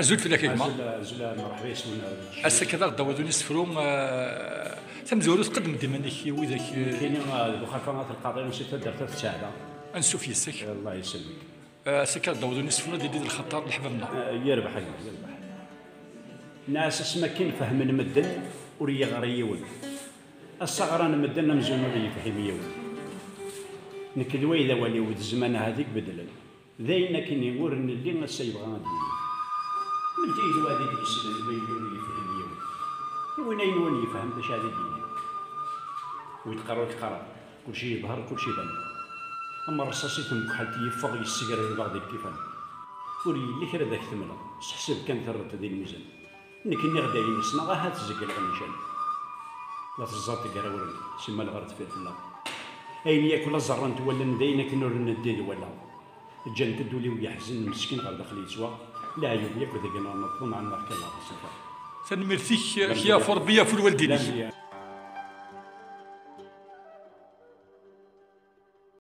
أزول في ذاك الجمع. أزول مرحبا يسمونا. أسا كذا غدا ودوني سفرو تمزورو تقدم ديما نيكي وذاك. كاينين دوخا كانت القضية نسيت درتها في الساعة. أنسوف يسك. الله يسلمك. أسا كذا ودوني سفرو ديال الخطار لحبابنا. يربح ناس اسما كاين فهم المدن وريا غريون. الصغران مدن مزون وريا فهم يون. نكدوي إذا ولي ود الزمان هذيك بدلا. ذاينا كاين يقول إن اللي نسا يبغى غادي. من جاي هذيك السنة ما يقول يفهم يوم وين ينون يفهم باش هذا ديني ويتقرا كل شيء يظهر كل شيء بان اما الرصاصي تم حالتي يفغ يسكر البعض كيفان وري اللي كرا ذاك ثمنه حسب كان ثرت هذه الميزان نكني غدا ينسنا غا هات زق الغنشان لا تزات كراول سما الغرت في الله اين ياكل الزرنت ولا ندينا كنور ندير ولا الجنة تدولي ويحزن مسكين غير داخل يسوا لا يوم ياكل ذاك نطلع عن الله كلا سنمرثيك يا فربيه في الوالدين.